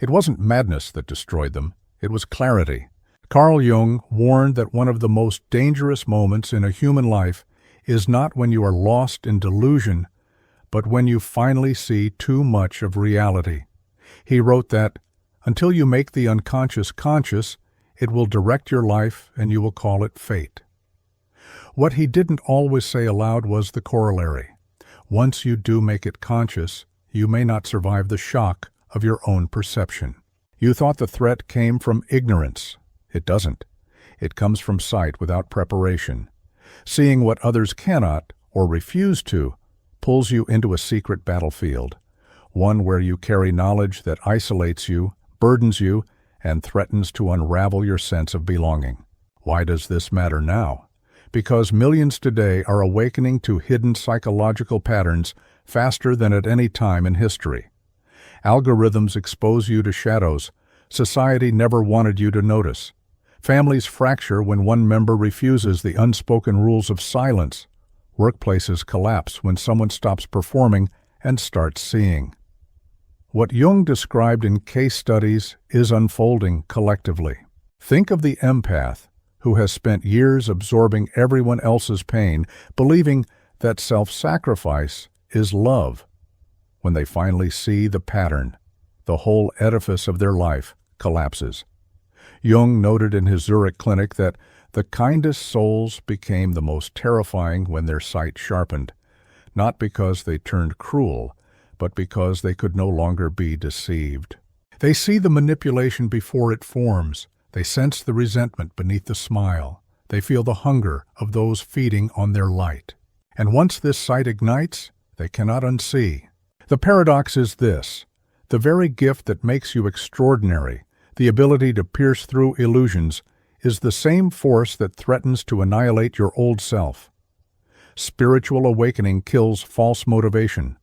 It wasn't madness that destroyed them, it was clarity. Carl Jung warned that one of the most dangerous moments in a human life is not when you are lost in delusion, but when you finally see too much of reality. He wrote that, until you make the unconscious conscious, it will direct your life and you will call it fate. What he didn't always say aloud was the corollary. Once you do make it conscious, you may not survive the shock of your own perception. You thought the threat came from ignorance. It doesn't. It comes from sight without preparation. Seeing what others cannot, or refuse to, pulls you into a secret battlefield, one where you carry knowledge that isolates you, burdens you, and threatens to unravel your sense of belonging. Why does this matter now? Because millions today are awakening to hidden psychological patterns faster than at any time in history. Algorithms expose you to shadows society never wanted you to notice. Families fracture when one member refuses the unspoken rules of silence. Workplaces collapse when someone stops performing and starts seeing. What Jung described in case studies is unfolding collectively. Think of the empath, who has spent years absorbing everyone else's pain, believing that self-sacrifice is love. When they finally see the pattern, the whole edifice of their life collapses. Jung noted in his Zurich clinic that the kindest souls became the most terrifying when their sight sharpened, not because they turned cruel, but because they could no longer be deceived. They see the manipulation before it forms. They sense the resentment beneath the smile. They feel the hunger of those feeding on their light. And once this sight ignites, they cannot unsee. The paradox is this: the very gift that makes you extraordinary, the ability to pierce through illusions, is the same force that threatens to annihilate your old self. Spiritual awakening kills false motivation.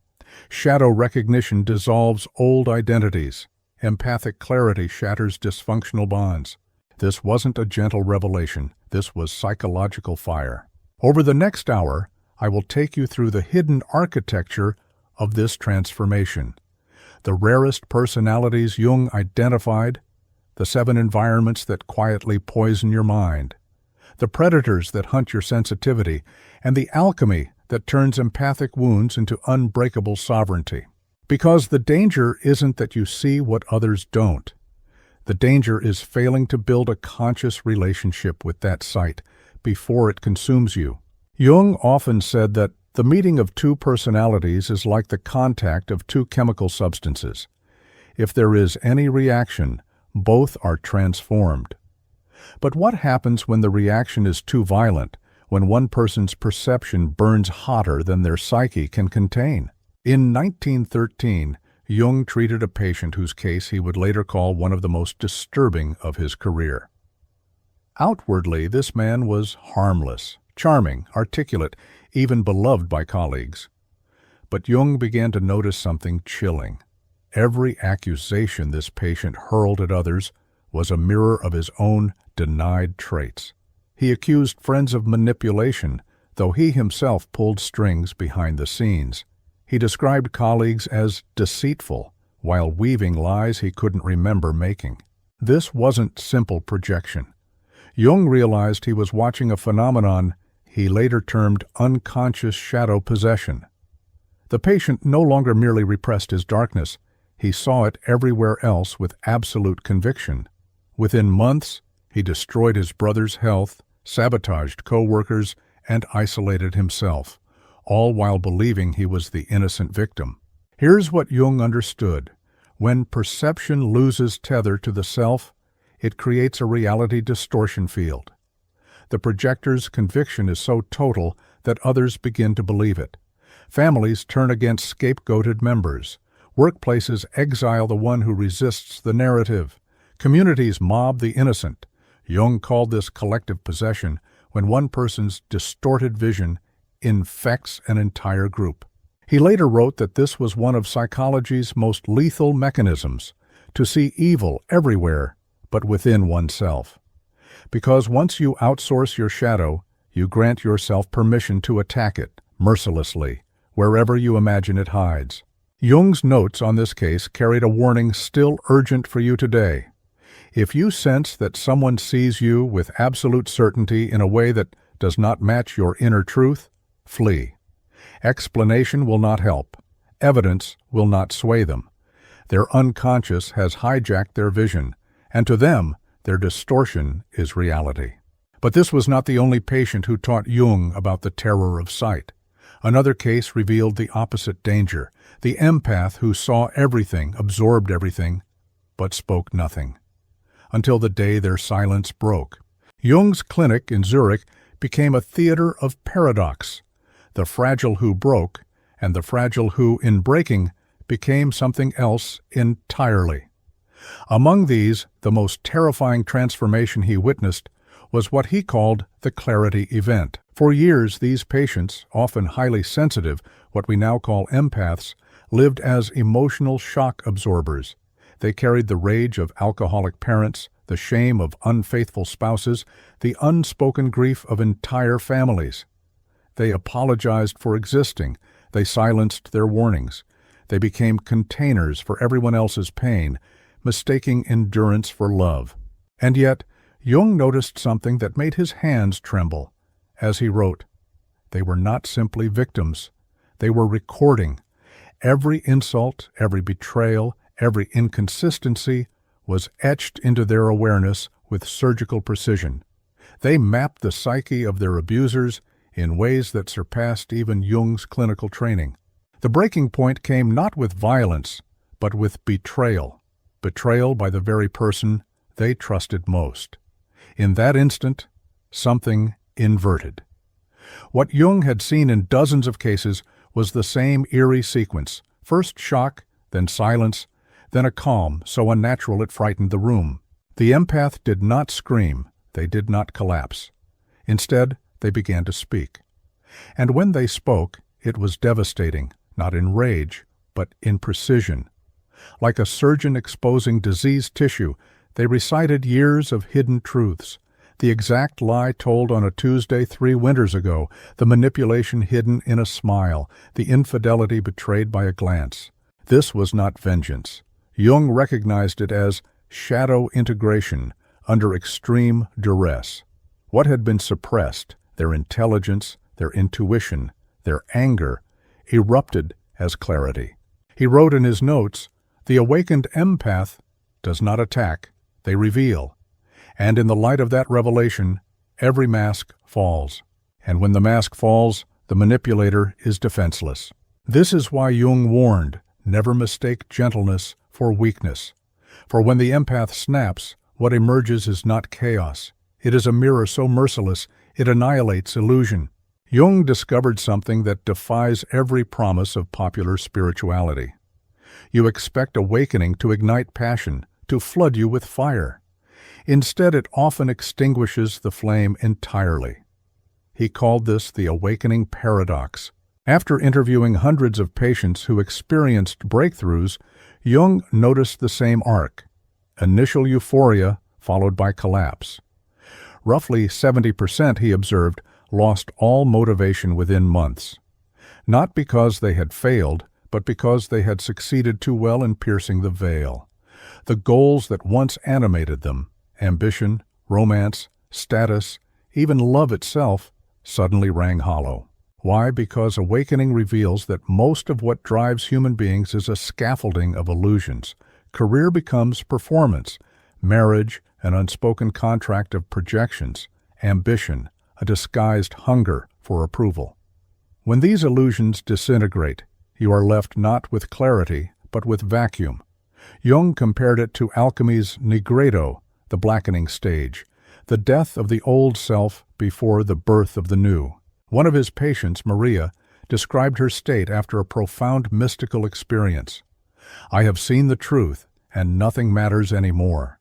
Shadow recognition dissolves old identities. Empathic clarity shatters dysfunctional bonds. This wasn't a gentle revelation. This was psychological fire. Over the next hour, I will take you through the hidden architecture of this transformation. The rarest personalities Jung identified, the 7 environments that quietly poison your mind, the predators that hunt your sensitivity, and the alchemy that turns empathic wounds into unbreakable sovereignty. Because the danger isn't that you see what others don't. The danger is failing to build a conscious relationship with that sight before it consumes you. Jung often said that the meeting of 2 personalities is like the contact of 2 chemical substances. If there is any reaction, both are transformed. But what happens when the reaction is too violent, when one person's perception burns hotter than their psyche can contain? In 1913, Jung treated a patient whose case he would later call one of the most disturbing of his career. Outwardly, this man was harmless, charming, articulate, even beloved by colleagues. But Jung began to notice something chilling. Every accusation this patient hurled at others was a mirror of his own denied traits. He accused friends of manipulation, though he himself pulled strings behind the scenes. He described colleagues as deceitful, while weaving lies he couldn't remember making. This wasn't simple projection. Jung realized he was watching a phenomenon he later termed unconscious shadow possession. The patient no longer merely repressed his darkness, he saw it everywhere else with absolute conviction. Within months, he destroyed his brother's health, sabotaged co-workers, and isolated himself, all while believing he was the innocent victim. Here's what Jung understood. When perception loses tether to the self, it creates a reality distortion field. The projector's conviction is so total that others begin to believe it. Families turn against scapegoated members. Workplaces exile the one who resists the narrative. Communities mob the innocent. Jung called this collective possession, when one person's distorted vision infects an entire group. He later wrote that this was one of psychology's most lethal mechanisms, to see evil everywhere but within oneself. Because once you outsource your shadow, you grant yourself permission to attack it, mercilessly, wherever you imagine it hides. Jung's notes on this case carried a warning still urgent for you today. If you sense that someone sees you with absolute certainty in a way that does not match your inner truth, flee. Explanation will not help. Evidence will not sway them. Their unconscious has hijacked their vision, and to them, their distortion is reality. But this was not the only patient who taught Jung about the terror of sight. Another case revealed the opposite danger, the empath who saw everything, absorbed everything, but spoke nothing. Until the day their silence broke. Jung's clinic in Zurich became a theater of paradox. The fragile who broke, and the fragile who, in breaking, became something else entirely. Among these, the most terrifying transformation he witnessed was what he called the clarity event. For years, these patients, often highly sensitive, what we now call empaths, lived as emotional shock absorbers. They carried the rage of alcoholic parents, the shame of unfaithful spouses, the unspoken grief of entire families. They apologized for existing. They silenced their warnings. They became containers for everyone else's pain, mistaking endurance for love. And yet, Jung noticed something that made his hands tremble. As he wrote, they were not simply victims. They were recording. Every insult, every betrayal, every inconsistency was etched into their awareness with surgical precision. They mapped the psyche of their abusers in ways that surpassed even Jung's clinical training. The breaking point came not with violence, but with betrayal. Betrayal by the very person they trusted most. In that instant, something inverted. What Jung had seen in dozens of cases was the same eerie sequence. First shock, then silence, then a calm so unnatural it frightened the room. The empath did not scream. They did not collapse. Instead, they began to speak. And when they spoke, it was devastating, not in rage, but in precision. Like a surgeon exposing diseased tissue, they recited years of hidden truths. The exact lie told on a Tuesday 3 winters ago, the manipulation hidden in a smile, the infidelity betrayed by a glance. This was not vengeance. Jung recognized it as shadow integration under extreme duress. What had been suppressed, their intelligence, their intuition, their anger, erupted as clarity. He wrote in his notes, "The awakened empath does not attack, they reveal. And in the light of that revelation, every mask falls. And when the mask falls, the manipulator is defenseless." This is why Jung warned, never mistake gentleness for weakness. For when the empath snaps, what emerges is not chaos. It is a mirror so merciless, it annihilates illusion. Jung discovered something that defies every promise of popular spirituality. You expect awakening to ignite passion, to flood you with fire. Instead, it often extinguishes the flame entirely. He called this the awakening paradox. After interviewing hundreds of patients who experienced breakthroughs, Jung noticed the same arc: initial euphoria followed by collapse. Roughly 70%, he observed, lost all motivation within months. Not because they had failed, but because they had succeeded too well in piercing the veil. The goals that once animated them, ambition, romance, status, even love itself, suddenly rang hollow. Why? Because awakening reveals that most of what drives human beings is a scaffolding of illusions. Career becomes performance, marriage an unspoken contract of projections, ambition a disguised hunger for approval. When these illusions disintegrate, you are left not with clarity, but with vacuum. Jung compared it to Alchemy's Nigredo, the blackening stage, the death of the old self before the birth of the new. One of his patients, Maria, described her state after a profound mystical experience. "I have seen the truth, and nothing matters anymore."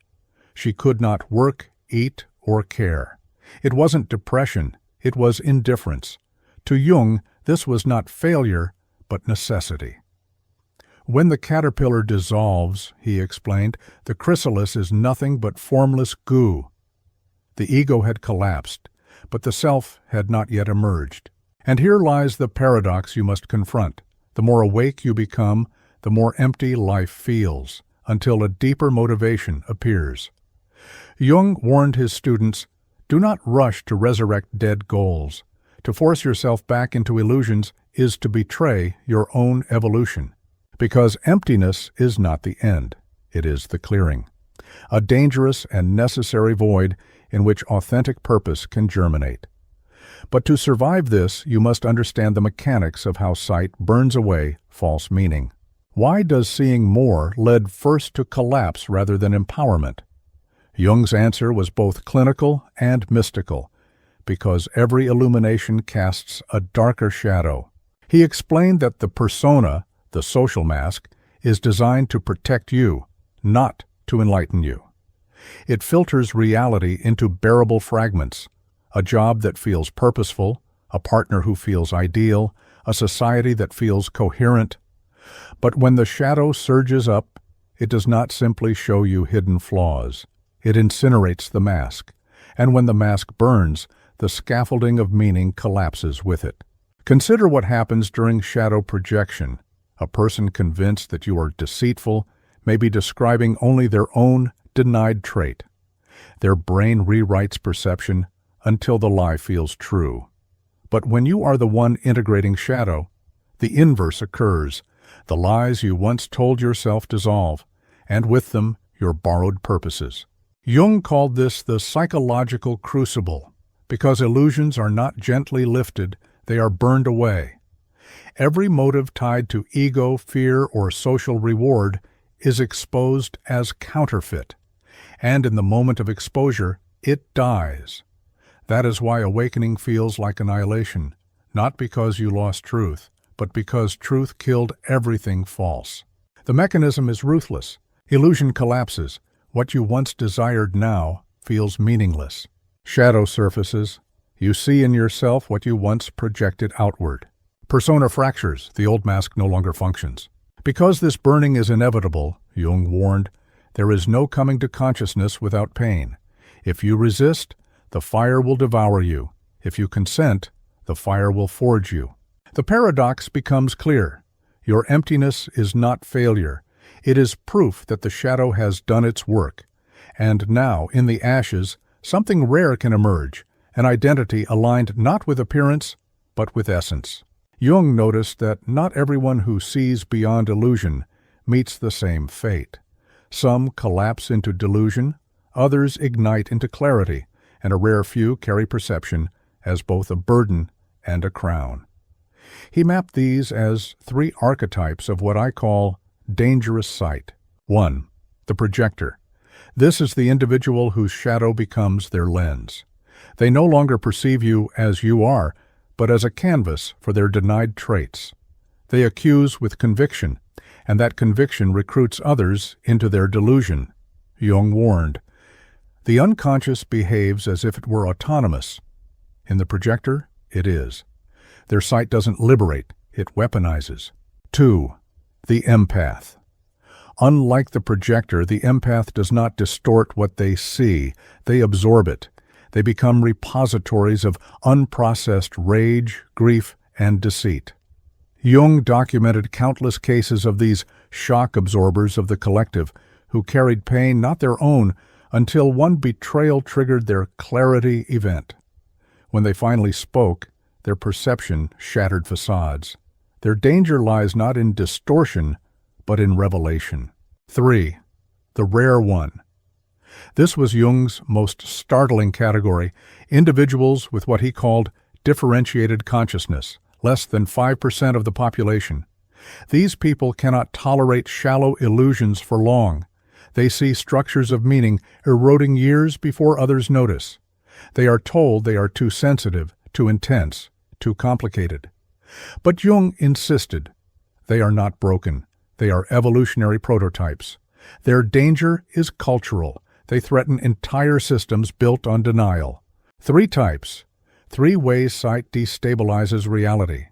She could not work, eat, or care. It wasn't depression, it was indifference. To Jung, this was not failure, but necessity. When the caterpillar dissolves, he explained, the chrysalis is nothing but formless goo. The ego had collapsed, but the self had not yet emerged. And here lies the paradox you must confront. The more awake you become, the more empty life feels, until a deeper motivation appears. Jung warned his students, "Do not rush to resurrect dead goals. To force yourself back into illusions is to betray your own evolution." Because emptiness is not the end, it is the clearing. A dangerous and necessary void in which authentic purpose can germinate. But to survive this, you must understand the mechanics of how sight burns away false meaning. Why does seeing more lead first to collapse rather than empowerment? Jung's answer was both clinical and mystical, because every illumination casts a darker shadow. He explained that the persona, the social mask, is designed to protect you, not to enlighten you. It filters reality into bearable fragments, a job that feels purposeful, a partner who feels ideal, a society that feels coherent. But when the shadow surges up, it does not simply show you hidden flaws. It incinerates the mask, and when the mask burns, the scaffolding of meaning collapses with it. Consider what happens during shadow projection. A person convinced that you are deceitful may be describing only their own denied trait. Their brain rewrites perception until the lie feels true. But when you are the one integrating shadow, the inverse occurs. The lies you once told yourself dissolve, and with them, your borrowed purposes. Jung called this the psychological crucible, because illusions are not gently lifted, they are burned away. Every motive tied to ego, fear, or social reward is exposed as counterfeit, and in the moment of exposure, it dies. That is why awakening feels like annihilation, not because you lost truth, but because truth killed everything false. The mechanism is ruthless. Illusion collapses. What you once desired now feels meaningless. Shadow surfaces. You see in yourself what you once projected outward. Persona fractures. The old mask no longer functions. Because this burning is inevitable, Jung warned, there is no coming to consciousness without pain. If you resist, the fire will devour you. If you consent, the fire will forge you. The paradox becomes clear. Your emptiness is not failure. It is proof that the shadow has done its work. And now, in the ashes, something rare can emerge, an identity aligned not with appearance, but with essence. Jung noticed that not everyone who sees beyond illusion meets the same fate. Some collapse into delusion, others ignite into clarity, and a rare few carry perception as both a burden and a crown. He mapped these as 3 archetypes of what I call dangerous sight. 1. The projector. This is the individual whose shadow becomes their lens. They no longer perceive you as you are, but as a canvas for their denied traits. They accuse with conviction, and that conviction recruits others into their delusion. Jung warned, the unconscious behaves as if it were autonomous. In the projector, it is. Their sight doesn't liberate, it weaponizes. 2. The empath. Unlike the projector, the empath does not distort what they see, they absorb it. They become repositories of unprocessed rage, grief, and deceit. Jung documented countless cases of these shock absorbers of the collective, who carried pain not their own until one betrayal triggered their clarity event. When they finally spoke, their perception shattered facades. Their danger lies not in distortion, but in revelation. 3. The rare one. This was Jung's most startling category, individuals with what he called differentiated consciousness, less than 5% of the population. These people cannot tolerate shallow illusions for long. They see structures of meaning eroding years before others notice. They are told they are too sensitive, too intense, too complicated. But Jung insisted, they are not broken. They are evolutionary prototypes. Their danger is cultural. They threaten entire systems built on denial. 3 types. 3 ways sight destabilizes reality.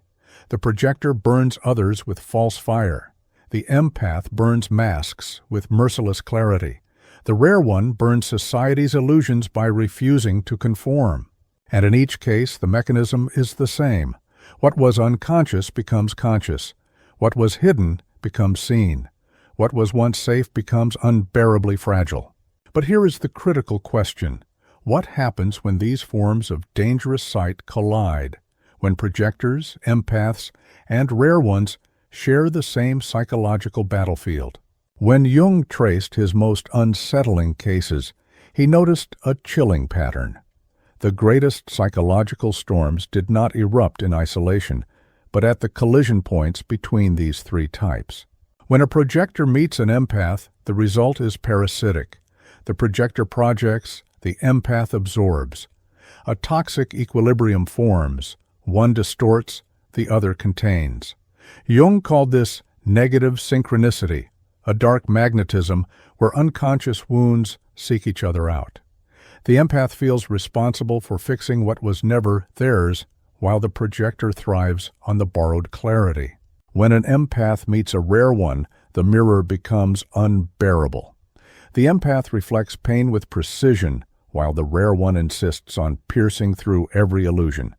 The projector burns others with false fire. The empath burns masks with merciless clarity. The rare one burns society's illusions by refusing to conform. And in each case, the mechanism is the same. What was unconscious becomes conscious. What was hidden becomes seen. What was once safe becomes unbearably fragile. But here is the critical question. What happens when these forms of dangerous sight collide? When projectors, empaths, and rare ones share the same psychological battlefield? When Jung traced his most unsettling cases, he noticed a chilling pattern. The greatest psychological storms did not erupt in isolation, but at the collision points between these three types. When a projector meets an empath, the result is parasitic. The projector projects, the empath absorbs. A toxic equilibrium forms. One distorts, the other contains. Jung called this negative synchronicity, a dark magnetism where unconscious wounds seek each other out. The empath feels responsible for fixing what was never theirs, while the projector thrives on the borrowed clarity. When an empath meets a rare one, the mirror becomes unbearable. The empath reflects pain with precision, while the rare one insists on piercing through every illusion.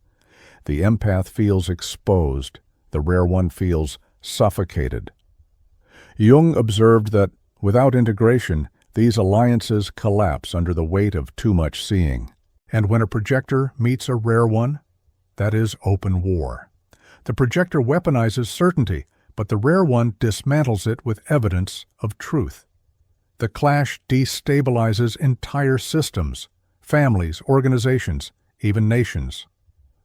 The empath feels exposed, the rare one feels suffocated. Jung observed that, without integration, these alliances collapse under the weight of too much seeing. And when a projector meets a rare one, that is open war. The projector weaponizes certainty, but the rare one dismantles it with evidence of truth. The clash destabilizes entire systems, families, organizations, even nations.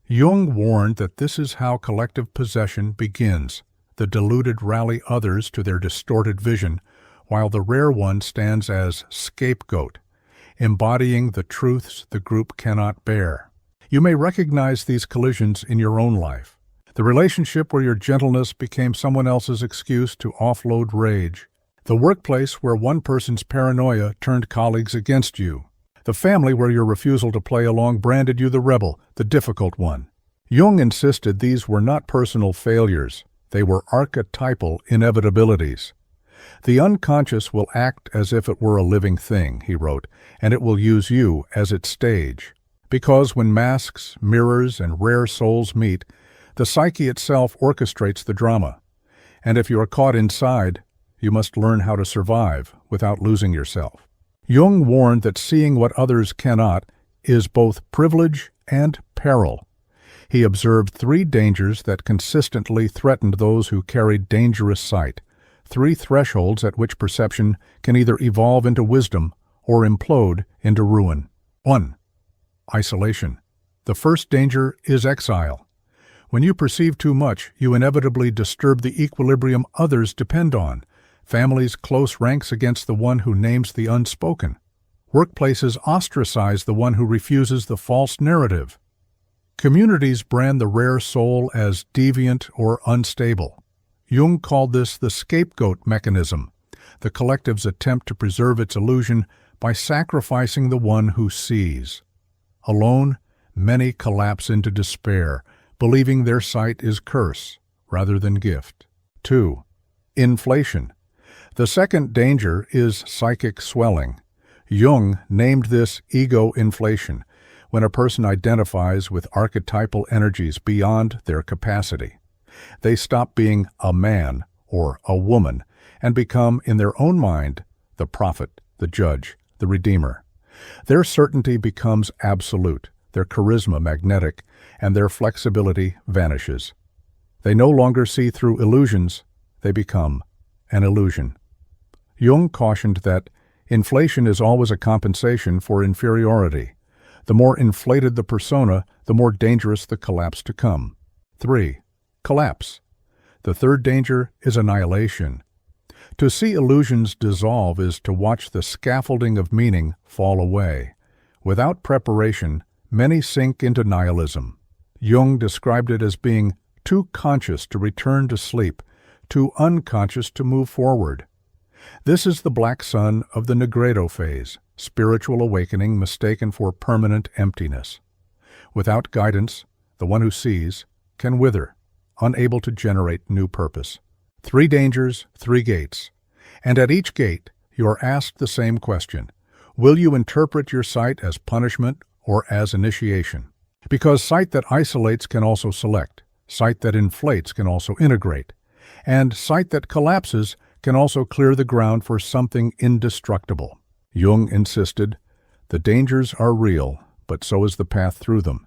Jung warned that this is how collective possession begins. The deluded rally others to their distorted vision, while the rare one stands as scapegoat, embodying the truths the group cannot bear. You may recognize these collisions in your own life. The relationship where your gentleness became someone else's excuse to offload rage. The workplace where one person's paranoia turned colleagues against you. The family where your refusal to play along branded you the rebel, the difficult one. Jung insisted these were not personal failures. They were archetypal inevitabilities. The unconscious will act as if it were a living thing, he wrote, and it will use you as its stage. Because when masks, mirrors, and rare souls meet, the psyche itself orchestrates the drama. And if you are caught inside, you must learn how to survive without losing yourself. Jung warned that seeing what others cannot is both privilege and peril. He observed three dangers that consistently threatened those who carried dangerous sight, three thresholds at which perception can either evolve into wisdom or implode into ruin. 1. Isolation. The first danger is exile. When you perceive too much, you inevitably disturb the equilibrium others depend on. Families close ranks against the one who names the unspoken. Workplaces ostracize the one who refuses the false narrative. Communities brand the rare soul as deviant or unstable. Jung called this the scapegoat mechanism, the collective's attempt to preserve its illusion by sacrificing the one who sees. Alone, many collapse into despair, believing their sight is curse rather than gift. 2. Inflation. The second danger is psychic swelling. Jung named this ego inflation, when a person identifies with archetypal energies beyond their capacity. They stop being a man or a woman and become, in their own mind, the prophet, the judge, the redeemer. Their certainty becomes absolute, their charisma magnetic, and their flexibility vanishes. They no longer see through illusions, they become an illusion. Jung cautioned that inflation is always a compensation for inferiority. The more inflated the persona, the more dangerous the collapse to come. 3. Collapse. The third danger is annihilation. To see illusions dissolve is to watch the scaffolding of meaning fall away. Without preparation, many sink into nihilism. Jung described it as being too conscious to return to sleep, too unconscious to move forward. This is the black sun of the Nigredo phase, spiritual awakening mistaken for permanent emptiness. Without guidance, the one who sees can wither, unable to generate new purpose. 3 dangers, 3 gates. And at each gate, you are asked the same question. Will you interpret your sight as punishment or as initiation? Because sight that isolates can also select. Sight that inflates can also integrate. And sight that collapses can also clear the ground for something indestructible. Jung insisted, the dangers are real, but so is the path through them.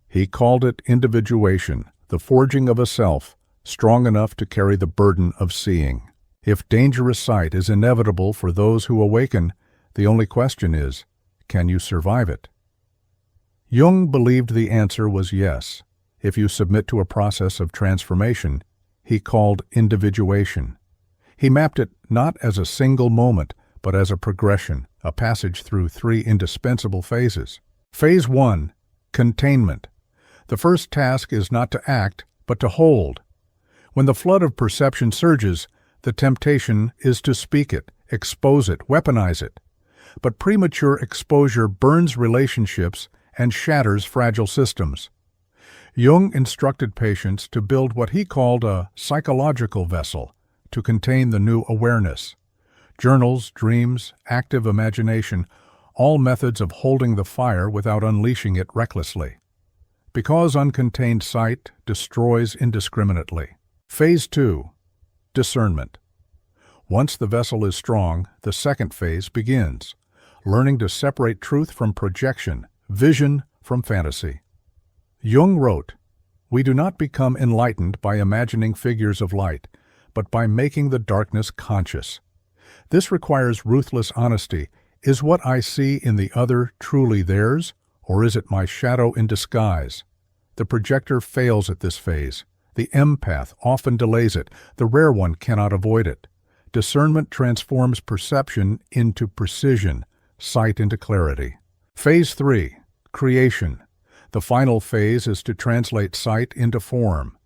He called it individuation, the forging of a self, strong enough to carry the burden of seeing. If dangerous sight is inevitable for those who awaken, the only question is, can you survive it? Jung believed the answer was yes, if you submit to a process of transformation he called individuation. He mapped it not as a single moment, but as a progression, a passage through 3 indispensable phases. Phase 1, containment. The first task is not to act, but to hold. When the flood of perception surges, the temptation is to speak it, expose it, weaponize it. But premature exposure burns relationships and shatters fragile systems. Jung instructed patients to build what he called a psychological vessel to contain the new awareness. Journals, dreams, active imagination, all methods of holding the fire without unleashing it recklessly. Because uncontained sight destroys indiscriminately. Phase 2, discernment. Once the vessel is strong, the second phase begins, learning to separate truth from projection, vision from fantasy. Jung wrote, "We do not become enlightened by imagining figures of light, but by making the darkness conscious. This requires ruthless honesty. Is what I see in the other truly theirs, or is it my shadow in disguise?" The projector fails at this phase. The empath often delays it. The rare one cannot avoid it. Discernment transforms perception into precision, sight into clarity. Phase 3, creation. The final phase is to translate sight into form.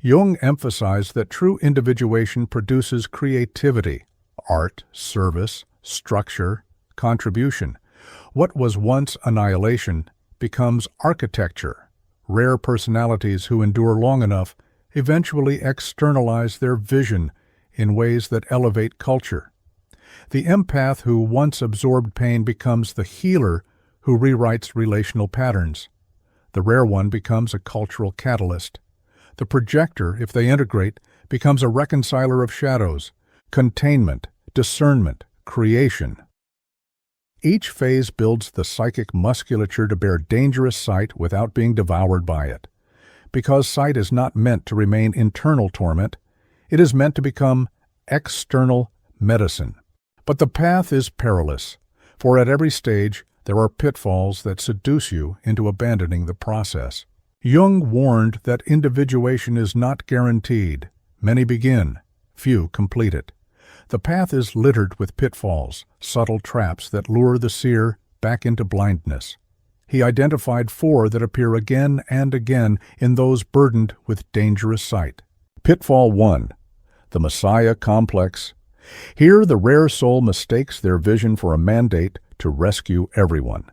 Jung emphasized that true individuation produces creativity, art, service, structure, contribution. What was once annihilation becomes architecture. Rare personalities who endure long enough eventually externalize their vision in ways that elevate culture. The empath who once absorbed pain becomes the healer who rewrites relational patterns. The rare one becomes a cultural catalyst. The projector, if they integrate, becomes a reconciler of shadows, containment, discernment, creation. Each phase builds the psychic musculature to bear dangerous sight without being devoured by it. Because sight is not meant to remain internal torment, it is meant to become external medicine. But the path is perilous, for at every stage there are pitfalls that seduce you into abandoning the process. Jung warned that individuation is not guaranteed. Many begin, few complete it. The path is littered with pitfalls, subtle traps that lure the seer back into blindness. He identified 4 that appear again and again in those burdened with dangerous sight. Pitfall 1, the Messiah complex. Here the rare soul mistakes their vision for a mandate to rescue everyone.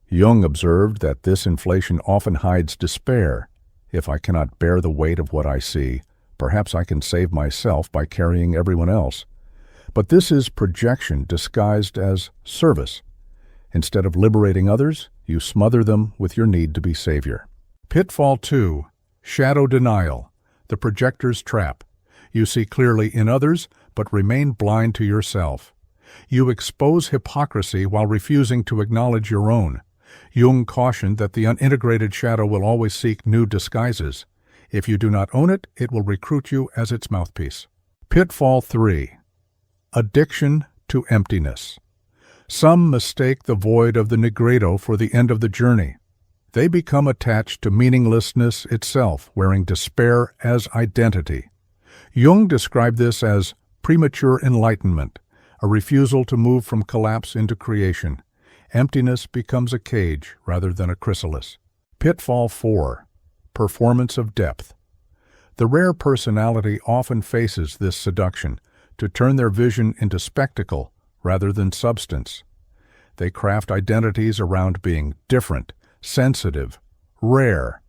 Jung observed that this inflation often hides despair. If I cannot bear the weight of what I see, perhaps I can save myself by carrying everyone else. But this is projection disguised as service. Instead of liberating others, you smother them with your need to be savior. Pitfall 2, shadow denial, the projector's trap. You see clearly in others, but remain blind to yourself. You expose hypocrisy while refusing to acknowledge your own. Jung cautioned that the unintegrated shadow will always seek new disguises. If you do not own it, it will recruit you as its mouthpiece. Pitfall 3, addiction to emptiness. Some mistake the void of the Nigredo for the end of the journey. They become attached to meaninglessness itself, wearing despair as identity. Jung described this as premature enlightenment, a refusal to move from collapse into creation. Emptiness becomes a cage rather than a chrysalis. Pitfall 4, performance of depth. The rare personality often faces this seduction, to turn their vision into spectacle rather than substance. They craft identities around being different, sensitive, rare.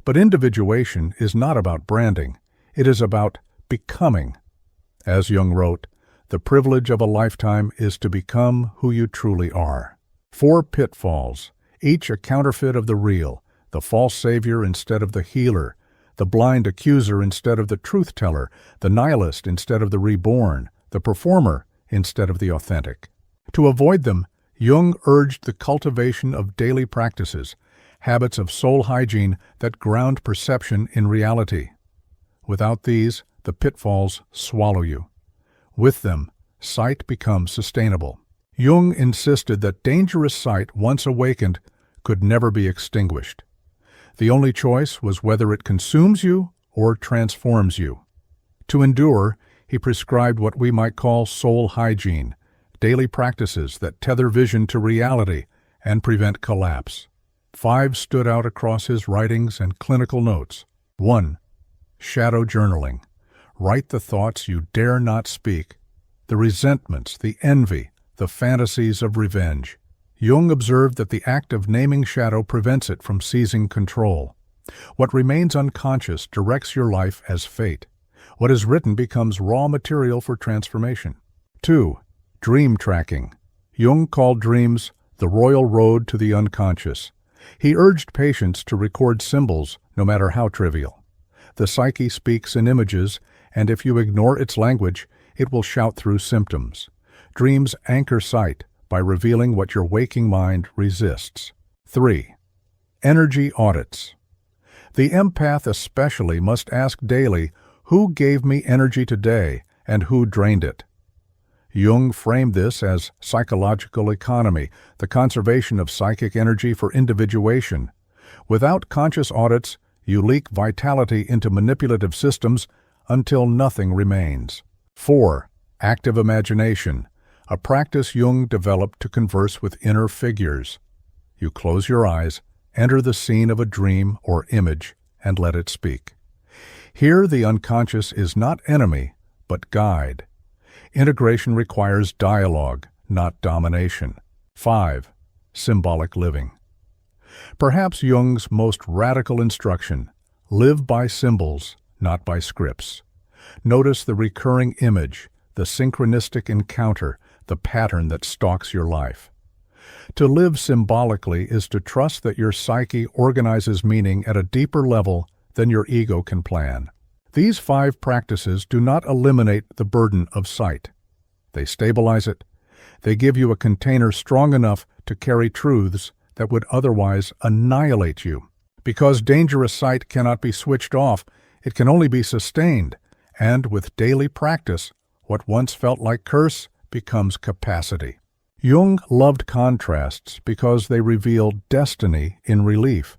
But individuation is not about branding. It is about becoming. As Jung wrote, the privilege of a lifetime is to become who you truly are. 4 pitfalls, each a counterfeit of the real, the false savior instead of the healer, the blind accuser instead of the truth-teller, the nihilist instead of the reborn, the performer instead of the authentic. To avoid them, Jung urged the cultivation of daily practices, habits of soul hygiene that ground perception in reality. Without these, the pitfalls swallow you. With them, sight becomes sustainable. Jung insisted that dangerous sight, once awakened, could never be extinguished. The only choice was whether it consumes you or transforms you. To endure, he prescribed what we might call soul hygiene, daily practices that tether vision to reality and prevent collapse. 5 stood out across his writings and clinical notes. 1. Shadow journaling. Write the thoughts you dare not speak, the resentments, the envy, the fantasies of revenge. Jung observed that the act of naming shadow prevents it from seizing control. What remains unconscious directs your life as fate. What is written becomes raw material for transformation. 2. Dream tracking. Jung called dreams the royal road to the unconscious. He urged patients to record symbols, no matter how trivial. The psyche speaks in images, and if you ignore its language, it will shout through symptoms. Dreams anchor sight by revealing what your waking mind resists. 3. Energy audits. The empath especially must ask daily, who gave me energy today and who drained it? Jung framed this as psychological economy, the conservation of psychic energy for individuation. Without conscious audits, you leak vitality into manipulative systems until nothing remains. 4. Active imagination, a practice Jung developed to converse with inner figures. You close your eyes, enter the scene of a dream or image, and let it speak. Here the unconscious is not enemy, but guide. Integration requires dialogue, not domination. 5. Symbolic living. Perhaps Jung's most radical instruction: live by symbols, not by scripts. Notice the recurring image, the synchronistic encounter, the pattern that stalks your life. To live symbolically is to trust that your psyche organizes meaning at a deeper level than your ego can plan. These 5 practices do not eliminate the burden of sight. They stabilize it. They give you a container strong enough to carry truths that would otherwise annihilate you. Because dangerous sight cannot be switched off, it can only be sustained, and with daily practice, what once felt like curse becomes capacity. Jung loved contrasts because they revealed destiny in relief.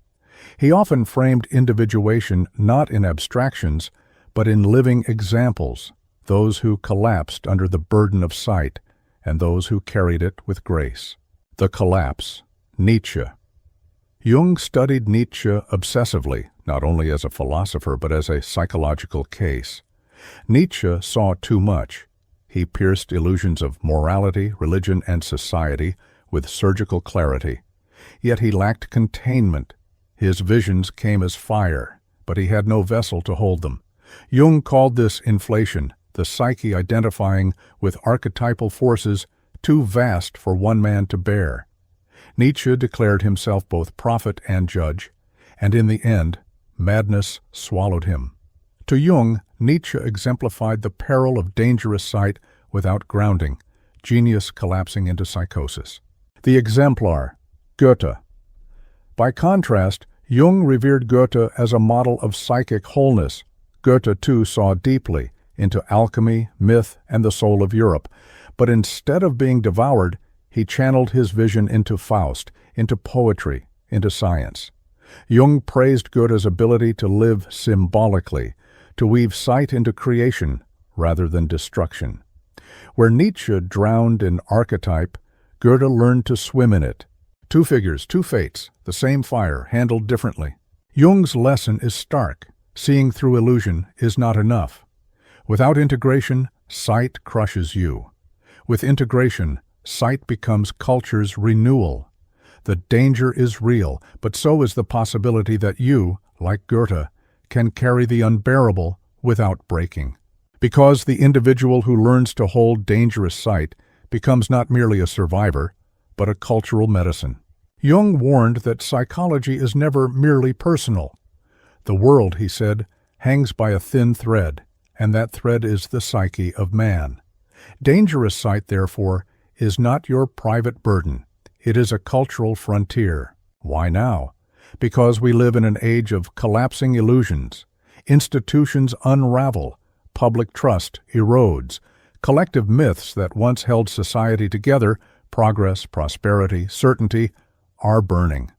He often framed individuation not in abstractions, but in living examples, those who collapsed under the burden of sight and those who carried it with grace. The collapse. Nietzsche. Jung studied Nietzsche obsessively, not only as a philosopher but as a psychological case. Nietzsche saw too much. He pierced illusions of morality, religion, and society with surgical clarity. Yet he lacked containment. His visions came as fire, but he had no vessel to hold them. Jung called this inflation, the psyche identifying with archetypal forces too vast for one man to bear. Nietzsche declared himself both prophet and judge, and in the end, madness swallowed him. To Jung, Nietzsche exemplified the peril of dangerous sight without grounding, genius collapsing into psychosis. The exemplar, Goethe. By contrast, Jung revered Goethe as a model of psychic wholeness. Goethe, too, saw deeply into alchemy, myth, and the soul of Europe, but instead of being devoured, he channeled his vision into Faust, into poetry, into science. Jung praised Goethe's ability to live symbolically, to weave sight into creation rather than destruction. Where Nietzsche drowned in archetype, Goethe learned to swim in it. 2 figures, 2 fates, the same fire, handled differently. Jung's lesson is stark. Seeing through illusion is not enough. Without integration, sight crushes you. With integration, sight becomes culture's renewal. The danger is real, but so is the possibility that you, like Goethe, can carry the unbearable without breaking. Because the individual who learns to hold dangerous sight becomes not merely a survivor, but a cultural medicine. Jung warned that psychology is never merely personal. The world, he said, hangs by a thin thread, and that thread is the psyche of man. Dangerous sight, therefore, is not your private burden. It is a cultural frontier. Why now? Because we live in an age of collapsing illusions. Institutions unravel, public trust erodes, collective myths that once held society together, progress, prosperity, certainty, are burning.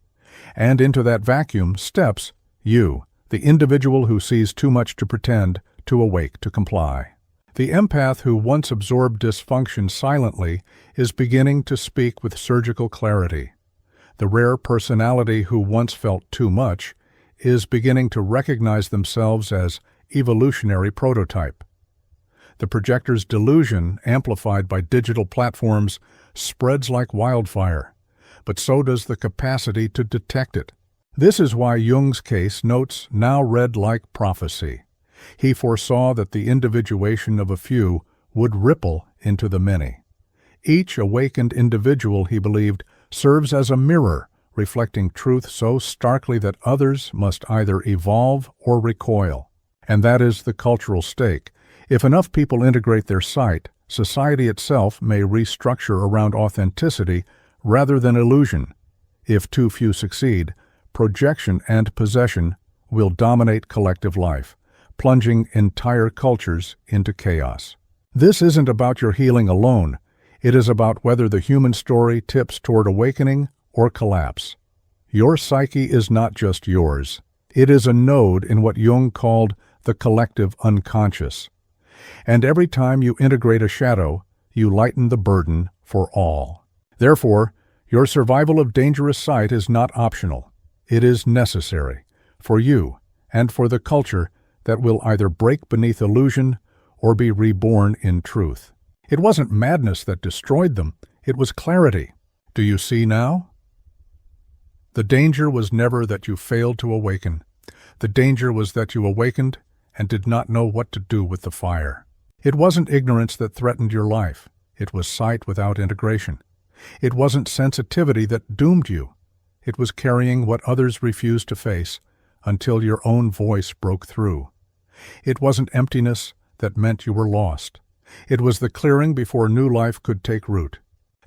And into that vacuum steps you, the individual who sees too much to pretend, to awake, to comply. The empath who once absorbed dysfunction silently is beginning to speak with surgical clarity. The rare personality who once felt too much is beginning to recognize themselves as evolutionary prototype. The projector's delusion, amplified by digital platforms, spreads like wildfire, but so does the capacity to detect it. This is why Jung's case notes now read like prophecy. He foresaw that the individuation of a few would ripple into the many. Each awakened individual, he believed, serves as a mirror, reflecting truth so starkly that others must either evolve or recoil. And that is the cultural stake. If enough people integrate their sight, society itself may restructure around authenticity rather than illusion. If too few succeed, projection and possession will dominate collective life, plunging entire cultures into chaos. This isn't about your healing alone. It is about whether the human story tips toward awakening or collapse. Your psyche is not just yours. It is a node in what Jung called the collective unconscious. And every time you integrate a shadow, you lighten the burden for all. Therefore, your survival of dangerous sight is not optional. It is necessary for you and for the culture that will either break beneath illusion or be reborn in truth. It wasn't madness that destroyed them, it was clarity. Do you see now? The danger was never that you failed to awaken. The danger was that you awakened and did not know what to do with the fire. It wasn't ignorance that threatened your life. It was sight without integration. It wasn't sensitivity that doomed you. It was carrying what others refused to face until your own voice broke through. It wasn't emptiness that meant you were lost. It was the clearing before new life could take root.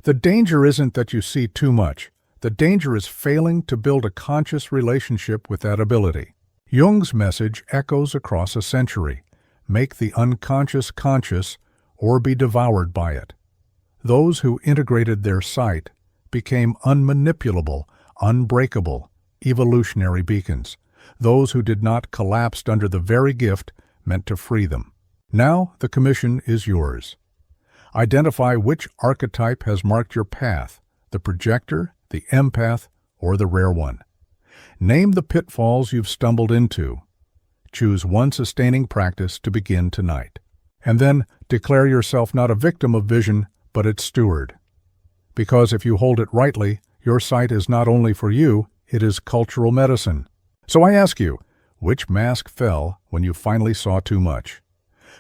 The danger isn't that you see too much. The danger is failing to build a conscious relationship with that ability. Jung's message echoes across a century. Make the unconscious conscious or be devoured by it. Those who integrated their sight became unmanipulable, unbreakable, evolutionary beacons. Those who did not collapsed under the very gift meant to free them. Now the commission is yours. Identify which archetype has marked your path, the projector, the empath, or the rare one. Name the pitfalls you've stumbled into. Choose one sustaining practice to begin tonight. And then declare yourself not a victim of vision, but its steward. Because if you hold it rightly, your sight is not only for you, it is cultural medicine. So I ask you, which mask fell when you finally saw too much?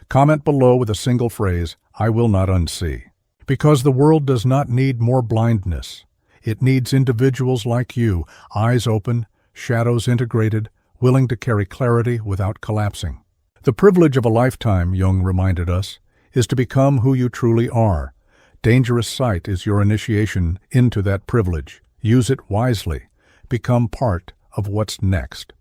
Comment below with a single phrase, I will not unsee. Because the world does not need more blindness. It needs individuals like you, eyes open, shadows integrated, willing to carry clarity without collapsing. The privilege of a lifetime, Jung reminded us, is to become who you truly are. Dangerous sight is your initiation into that privilege. Use it wisely. Become part of what's next.